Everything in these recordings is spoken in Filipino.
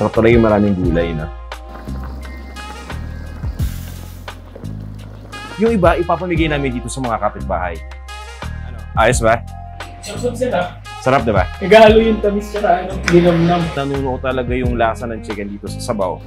Sarap talaga yung maraming gulay na. Yung iba, ipapamigay namin dito sa mga kapitbahay. Ano? Ayos ba? Sarap sila. Sarap, diba? Nagahalo yung tamis ka na ginamnam. Nanunuo talaga yung lasa ng chicken dito sa sabaw.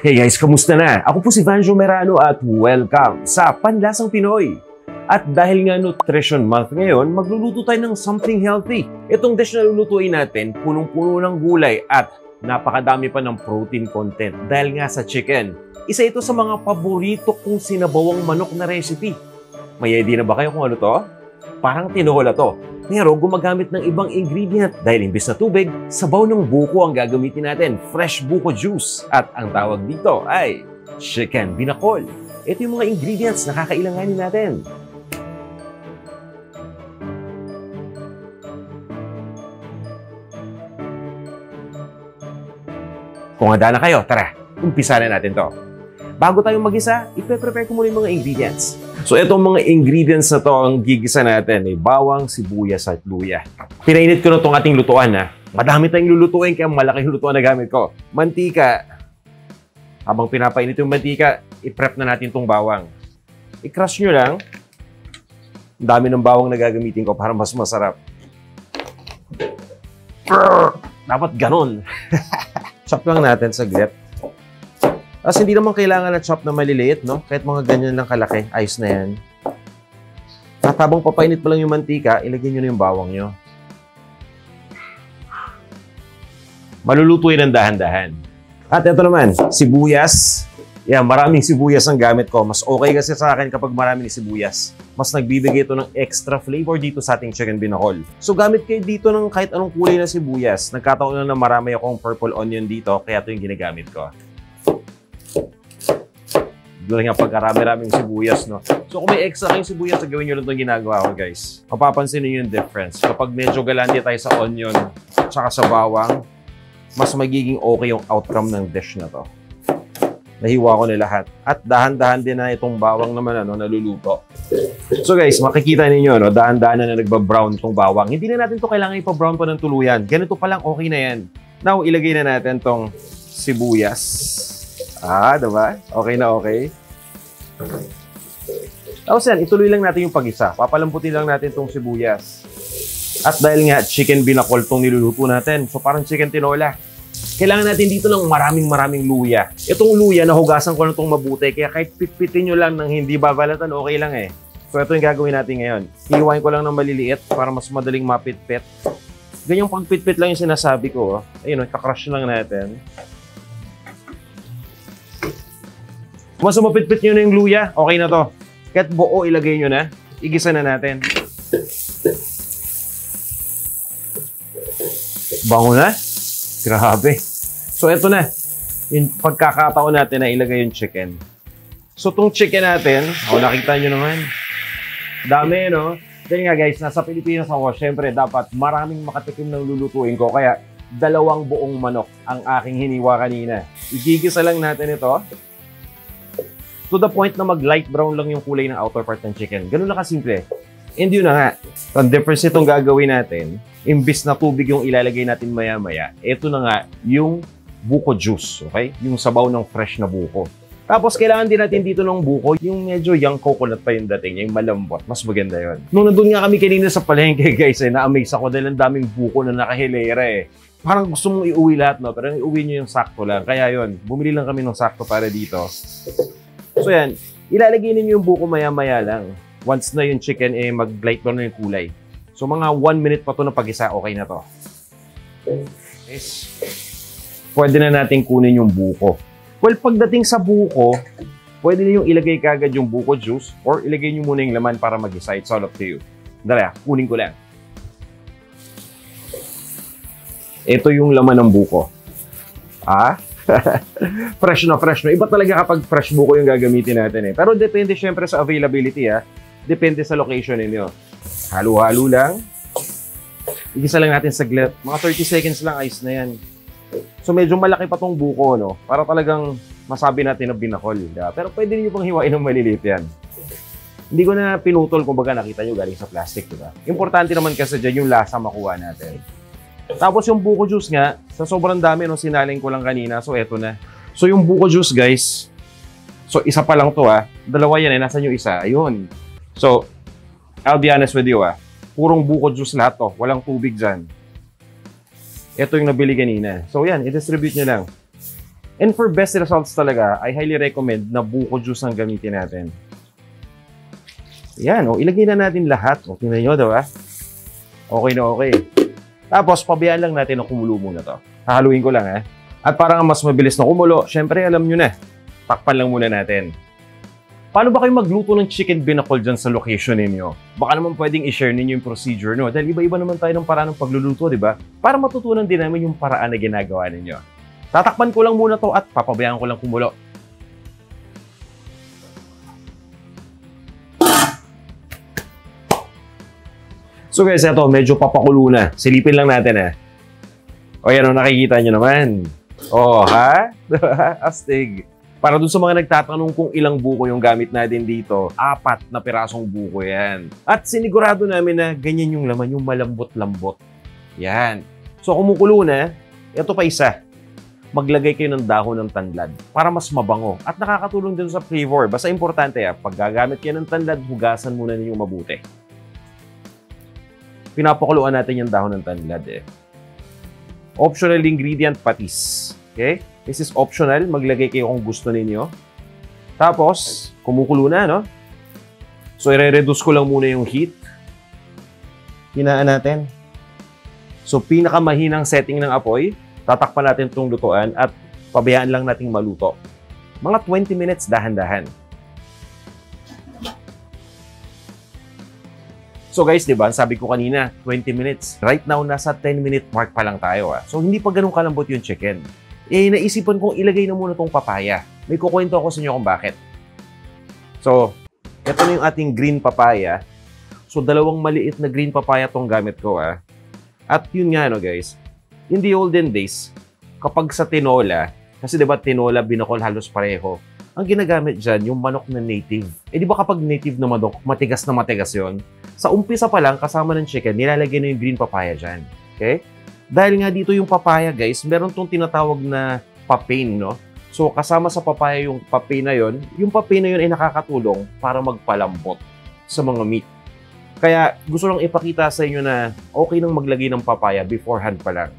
Hey guys, kamusta na? Ako po si Vanjo Merano at welcome sa Panlasang Pinoy. At dahil nga Nutrition Month ngayon, magluluto tayo ng something healthy. Itong dish na lulutuin natin, punong-puno ng gulay at napakadami pa ng protein content dahil nga sa chicken. Isa ito sa mga paborito kong sinabawang manok na recipe. May idea na ba kayo kung ano to? Parang tinola to. Pero gumagamit ng ibang ingredient dahil imbis na tubig, sabaw ng buko ang gagamitin natin. Fresh buko juice. At ang tawag dito ay chicken binakol. Ito yung mga ingredients na kakailanganin natin. Kung handa na kayo, tara, umpisa na natin to. Bago tayo mag-isa, ipe-prepare ko muna yung mga ingredients. So, itong mga ingredients na to ang gigisa natin ay bawang, sibuyas at luya. Pinainit ko na itong ating lutuan na. Madami tayong lulutuin kaya malaking lutuan na gamit ko. Mantika. Habang pinapainit yung mantika, i-prep na natin itong bawang. I-crush nyo lang. Ang dami ng bawang na gagamitin ko para mas masarap. Dapat ganon. Chop lang natin saglit. As hindi naman kailangan na chop na maliliit, no? Kahit mga ganyan lang kalaki, ayos na yan. At habang papainit pa lang yung mantika, ilagay nyo na yung bawang nyo. Malulutuin ng dahan-dahan. At ito naman, sibuyas. Yeah, maraming sibuyas ang gamit ko. Mas okay kasi sa akin kapag maraming sibuyas. Mas nagbibigay ito ng extra flavor dito sa ating chicken binakol. So gamit kayo dito ng kahit anong kulay na sibuyas. Nagkataon na marami akong purple onion dito, kaya ito yung ginagamit ko. Doon nga pagkarami-raming sibuyas, no? So, kung may extra kayong sibuyas, gawin nyo lang itong ginagawa ko, guys. Mapapansin niyo yung difference. Kapag medyo galante tayo sa onion at sa bawang, mas magiging okay yung outcome ng dish na to. Nahiwa ko na lahat. At dahan-dahan din na itong bawang naman, ano, naluluto. So, guys, makikita ninyo, no? Dahan-dahan na nagbabrown itong bawang. Hindi na natin to kailangan ipa-brown pa ng tuluyan. Ganito pa lang, okay na yan. Now, ilagay na natin itong sibuyas. Diba? Okay na okay. Tapos yan, ituloy lang natin yung pag-isa. Papalamputin lang natin itong sibuyas. At dahil nga chicken binakol itong niluluto natin, so parang chicken tinola. Kailangan natin dito ng maraming luya. Itong luya, nahugasan ko na itong mabuti. Kaya kahit pitpitin nyo lang ng hindi babalatan, okay lang eh. So ito yung gagawin natin ngayon. Hiwain ko lang ng maliliit para mas madaling mapitpit. Ganyang pagpitpit lang yung sinasabi ko. Ayun, kakrush lang natin. Mas mapitpit nyo na yung luya, okay na to. Kahit buo ilagay nyo na, igisa na natin. Bango na. Grabe. So, eto na. Yung pagkakataon natin na ilagay yung chicken. So, itong chicken natin, nakita nyo naman. Dami, no? Dahil nga guys, nasa Pilipinas ako, syempre dapat maraming makatikim ng lulutuin ko. Kaya, 2 buong manok ang aking hiniwa kanina. Igigisa lang natin ito. To the point na mag-light brown lang yung kulay ng outer part ng chicken. Ganun lang kasimple. And yun na nga. Ang difference itong gagawin natin, imbis na tubig yung ilalagay natin maya-maya, ito na nga yung buko juice. Okay? Yung sabaw ng fresh na buko. Tapos kailangan din natin dito ng buko, yung medyo young coconut pa yung dating, yung malambot. Mas maganda yun. Nung nandun nga kami kanina sa palengke guys, na-amaze ako dahil ang daming buko na nakahilera eh. Parang gusto mong iuwi lahat, no? Pero iuwi nyo yung sakto lang. Kaya yun, bumili lang kami ng sakto para dito. So yan, ilalagay ninyo yung buko maya-maya lang. Once na yung chicken, mag-light brown na yung kulay. So mga 1 minute pa to na pag-isa, okay na to. Yes. Pwede na natin kunin yung buko. Well, pagdating sa buko, pwede niyo ilagay kagad yung buko juice or ilagay niyo muna yung laman para mag-isa. It's all up to you. Dala, kunin ko lang. Ito yung laman ng buko. Fresh na fresh na. Iba talaga kapag fresh buko yung gagamitin natin eh. Pero depende syempre sa availability Depende sa location ninyo. Halo-halo lang. Igisa lang natin saglit. Mga 30 seconds lang, ayos na yan. So medyo malaki pa tong buko, no? Para talagang masabi natin na binakol. Diba? Pero pwede niyo pang hiwain ng maliliit yan. Hindi ko na pinutol, kumbaga nakita nyo galing sa plastic, diba? Importante naman kasi dyan yung lasa makuha natin. Tapos yung buko juice nga, sa sobrang dami, no, sinaling ko lang kanina, so eto na. So yung buko juice, guys, so isa pa lang to, dalawa yan, nasan yung isa? Ayun. So, I'll be honest with you, purong buko juice lahat to, walang tubig dyan. Ito yung nabili kanina. So yan, i-distribute nyo lang. And for best results talaga, I highly recommend na buko juice ang gamitin natin. Yan, ilagay na natin lahat. Tingnan nyo, diba? Okay na okay. Tapos, pabayaan lang natin na kumulo muna to. Hahaluin ko lang, At para mas mabilis na kumulo, syempre alam nyo na. Takpan lang muna natin. Paano ba kayo magluto ng chicken binakol dyan sa location ninyo? Baka naman pwedeng i-share ninyo yung procedure, no? Dahil iba-iba naman tayo ng paraan ng pagluluto, diba? Para matutunan din namin yung paraan na ginagawa ninyo. Tatakpan ko lang muna to at papabayaan ko lang kumulo. So guys, ito, medyo papakulo na. Silipin lang natin, O yan, nakikita nyo naman. Ha? Astig. Para dun sa mga nagtatanong kung ilang buko yung gamit natin dito, 4 na pirasong buko yan. At sinigurado namin na ganyan yung laman, yung malambot-lambot. Yan. So kumukulo na, ito pa isa. Maglagay kayo ng dahon ng tanlad para mas mabango at nakakatulong din sa flavor. Basta importante, pag gagamit kayo ng tanlad, hugasan muna niyo mabuti. Pinapakuluan natin yung dahon ng tanlad, Optional ingredient, patis. Okay? This is optional. Maglagay kayo kung gusto ninyo. Tapos, kumukulo na, no? So, i-reduce ko lang muna yung heat. Hinaan natin. So, pinakamahinang setting ng apoy. Tatakpan natin itong lutuan at pabayaan lang nating maluto. Mga 20 minutes, dahan-dahan. So guys, diba, sabi ko kanina, 20 minutes. Right now, nasa 10-minute mark pa lang tayo. So, hindi pa ganun kalambot yung chicken. Naisipan kong ilagay na muna tong papaya. May kukwento ako sa inyo kung bakit. So, ito na yung ating green papaya. So, 2 maliit na green papaya tong gamit ko. At yun nga, no, guys, in the olden days, kapag sa tinola, kasi diba tinola, binakol halos pareho, ang ginagamit dyan, yung manok na native. Di ba kapag native na manok, matigas na matigas yon? Sa umpisa pa lang, kasama ng chicken, nilalagay na yung green papaya dyan. Okay? Dahil nga dito yung papaya, guys, meron tong tinatawag na papain, no? So, kasama sa papaya yung papain na yon, yung papain na yun ay nakakatulong para magpalambot sa mga meat. Kaya, gusto lang ipakita sa inyo na okay nang maglagay ng papaya beforehand pa lang.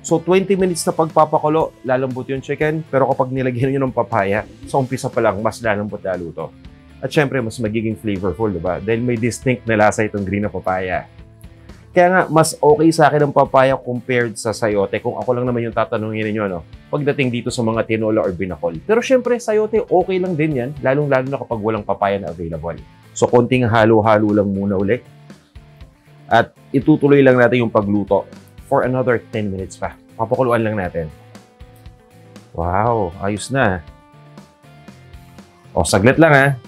So, 20 minutes na pagpapakulo, lalambot yung chicken. Pero kapag nilagyan nyo ng papaya, sa umpisa pa lang, mas lalambot lalo to. At syempre, mas magiging flavorful, diba? Dahil may distinct na lasa itong green na papaya. Kaya nga, mas okay sa akin ang papaya compared sa sayote. Kung ako lang naman yung tatanungin ninyo, no? Pagdating dito sa mga tinola or binakol. Pero syempre, sayote, okay lang din yan. Lalong-lalo na kapag walang papaya na available. So, konting halo-halo lang muna ulit. At itutuloy lang natin yung pagluto for another 10 minutes pa. Papakuluan lang natin. Wow, ayos na. O, saglit lang,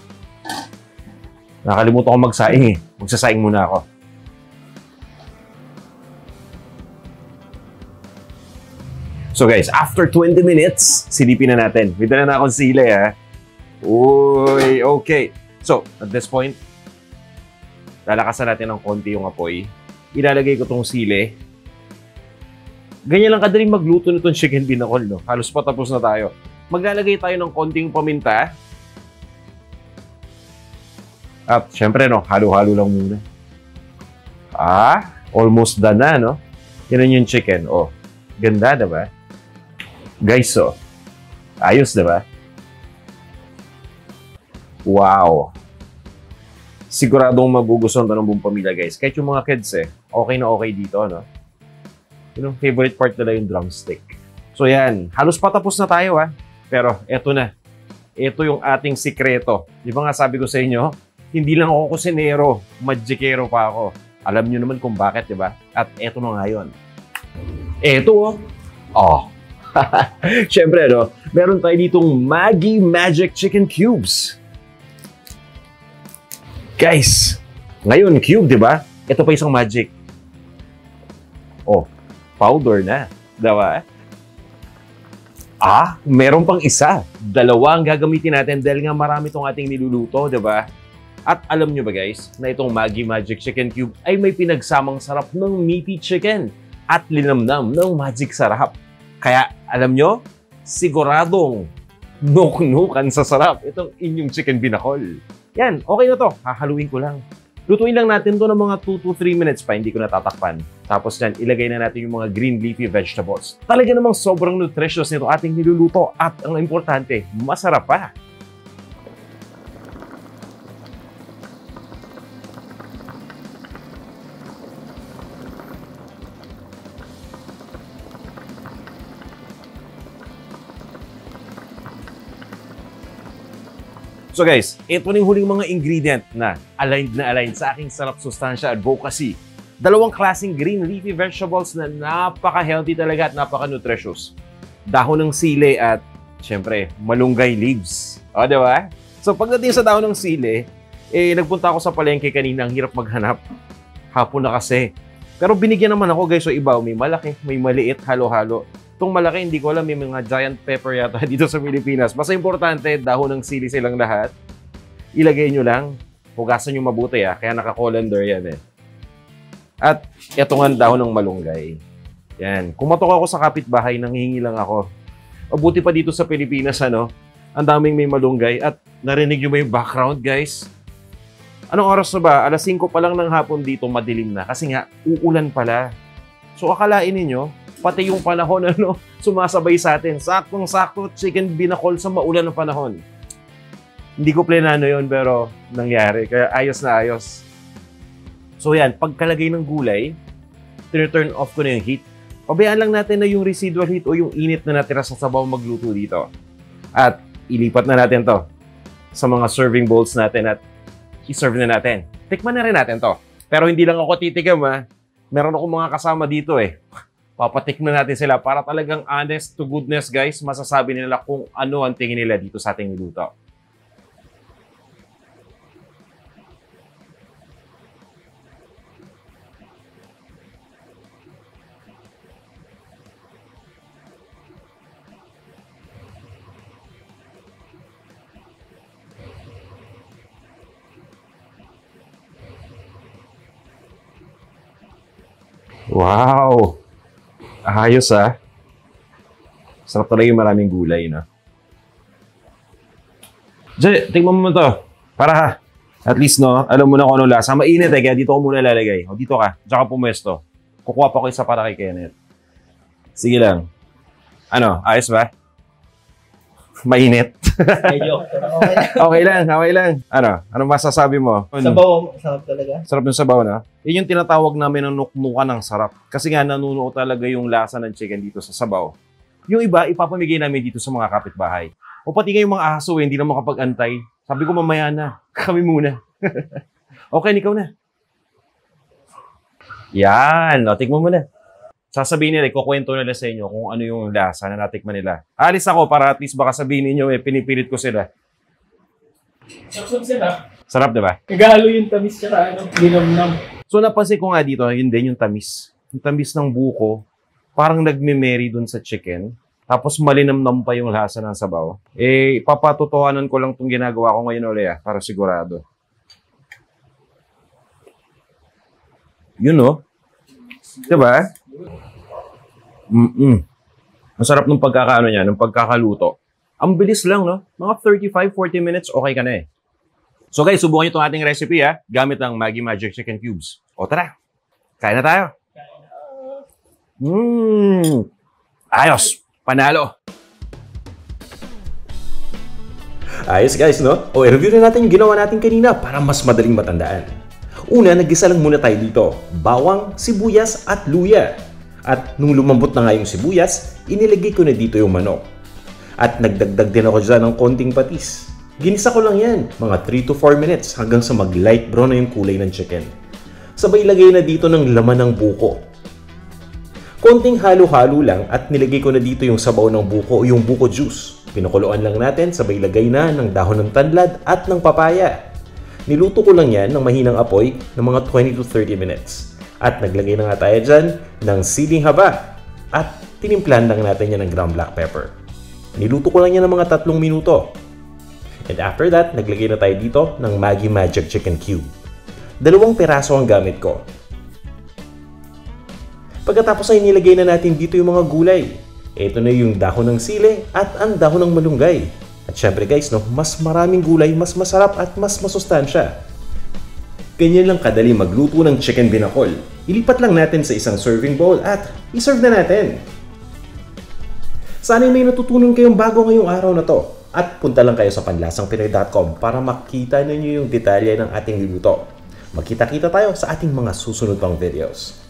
Nakalimutan ko magsaing, Magsasaing muna ako. So guys, after 20 minutes, silipin na natin. May dala na akong sili, Uy, okay. So, at this point, lalakasan natin ng konti yung apoy. Ilalagay ko tong sili. Ganyan lang kadaling magluto nitong chicken binakol, no? Halos patapos na tayo. Maglalagay tayo ng konting paminta. At syempre, no, halo-halo lang muna. Almost done na, no? Yan yung chicken. Oh, ganda, diba? Guys, ayos, diba? Wow. Siguradong magugustuhan to ng buong pamilya, guys. Kahit yung mga kids, okay na okay dito, no? Yung favorite part nila yung drumstick. So yan, halos patapos na tayo, Pero eto na. Ito yung ating sikreto. Di ba nga sabi ko sa inyo, hindi lang ako kusinero, magikero pa ako. Alam nyo naman kung bakit, di ba? At eto na nga yun. Eto, Siyempre, no? Meron tayo ditong Maggi Magic Chicken Cubes. Guys, ngayon, cube, di ba? Ito pa isang magic. Oh, powder na. Diba? Meron pang isa. Dalawa ang gagamitin natin dahil nga marami itong ating niluluto, diba? At alam nyo ba guys, na itong Maggi Magic Chicken Cube ay may pinagsamang sarap ng meaty chicken at linamnam ng magic sarap. Kaya alam nyo, siguradong nuk-nukan sa sarap itong inyong chicken binakol. Yan, okay na to. Hahaluin ko lang. Lutuin lang natin to ng mga 2 to 3 minutes pa, hindi ko natatakpan. Tapos yan, ilagay na natin yung mga green leafy vegetables. Talaga namang sobrang nutritious nito ating niluluto at ang importante, masarap pa. So guys, ito na yung huling mga ingredient na aligned sa aking sarap, sustansya, advocacy. Dalawang klaseng green leafy vegetables na napaka-healthy talaga at napaka-nutritious. Dahon ng sili at, syempre, malunggay leaves. O, diba? So pagdating sa dahon ng sili, nagpunta ako sa palengke kanina, ang hirap maghanap. Hapon na kasi. Pero binigyan naman ako guys, so iba, may malaki, may maliit, halo-halo. Itong malaki, hindi ko alam, may mga giant pepper yata dito sa Pilipinas. Basta importante, dahon ng sili silang lahat. Ilagay nyo lang. Hugasan nyo mabuti kaya naka-colander yan At ito nga dahon ng malunggay. Yan. Kumatok ako sa kapitbahay, nanghihingi lang ako. Mabuti pa dito sa Pilipinas, ang daming may malunggay. At narinig nyo ba yung background, guys? Anong oras na ba? Alas 5 pa lang ng hapon dito, madilim na. Kasi nga, uulan pala. So akalain ninyo, pati yung panahon sumasabay sa atin. Saktong-sakto, chicken binakol sa maulan ng panahon. Hindi ko plenano yun, pero nangyari. Kaya ayos na ayos. So yan, pagkalagay ng gulay, turn off ko na yung heat. Pabayaan lang natin na yung residual heat o yung init na natira sa sabaw magluto dito. At ilipat na natin to sa mga serving bowls natin at i-serve na natin. Tikman na rin natin to. Pero hindi lang ako titigam Meron akong mga kasama dito Papatikman natin sila para talagang honest to goodness guys, masasabi nila kung ano ang tingin nila dito sa ating niluto. Wow! Ayos Sarap talaga yung maraming gulay, Diyan, tingnan mo to. Para at least, alam mo na kung ano lasa. Mainit kaya dito ko muna lalagay. O, dito ka. Diyan ka pumesto. Kukuha pa ko isa para kay Kenneth. Sige lang. Ayos ba? Mainit. Medyo. Okay lang. Ano masasabi mo? Sabaw, sarap talaga. Sarap yung sabaw, Yun yung tinatawag namin ng nuknukan ng sarap. Kasi nga, nanunuo talaga yung lasa ng chicken dito sa sabaw. Yung iba, ipapamigay namin dito sa mga kapitbahay. O pati nga yung mga aso, hindi na makapag-antay. Sabi ko, mamaya na. Kami muna. Okay, ikaw na. Yan. Tikman mo na. Sasabihin nila, ikukwento nila sa inyo kung ano yung lasa na natikman nila. Alis ako para at least baka sabihin ninyo, pinipilit ko sila. Sarap sila. Sarap, diba? Nagahalo yung tamis tsaka linamnam. So napansin ko nga dito, yun din yung tamis. Yung tamis ng buko, parang nagme-marry dun sa chicken. Tapos malinamnam pa yung lasa ng sabaw. Papatotohanan ko lang itong ginagawa ko ngayon ulit, para sigurado. Yun, diba? Masarap ng pagkakaano niya, ng pagkakaluto. Ang bilis lang, Mga 35-40 minutes, okay ka na So guys, subukan nyo itong ating recipe, gamit ang Maggi Magic Chicken Cubes. O tara, kain na tayo. Ayos, panalo. Ayos guys, i-review na natin yung ginawa natin kanina para mas madaling matandaan. Una, nag-gisa lang muna tayo dito. Bawang, sibuyas at luya. At nung lumambot na nga yung sibuyas, inilagay ko na dito yung manok. At nagdagdag din ako dyan ng konting patis. Ginisa ko lang yan, mga 3 to 4 minutes hanggang sa mag-light brown na yung kulay ng chicken. Sabay lagay na dito ng laman ng buko. Konting halo-halo lang at nilagay ko na dito yung sabaw ng buko o yung buko juice. Pinakuluan lang natin, sabay lagay na ng dahon ng tanlad at ng papaya. Niluto ko lang yan ng mahinang apoy ng mga 20 to 30 minutes. At naglagay na nga tayo dyan ng siling haba. At tinimplahan lang natin yan ng ground black pepper. Niluto ko lang yan ng mga 3 minuto. And after that, naglagay na tayo dito ng Maggi Magic Chicken Cube. 2 piraso ang gamit ko. Pagkatapos ay nilagay na natin dito yung mga gulay. Ito na yung dahon ng sili at ang dahon ng malunggay. At syempre guys, no, mas maraming gulay, mas masarap at mas masustansya. Ganyan lang kadali magluto ng chicken binakol. Ilipat lang natin sa isang serving bowl at iserve na natin. Sana may natutunan kayong bago ngayong araw na to. At punta lang kayo sa panlasangpinoy.com para makita ninyo yung detalye ng ating niluto. Magkita-kita tayo sa ating mga susunod pang videos.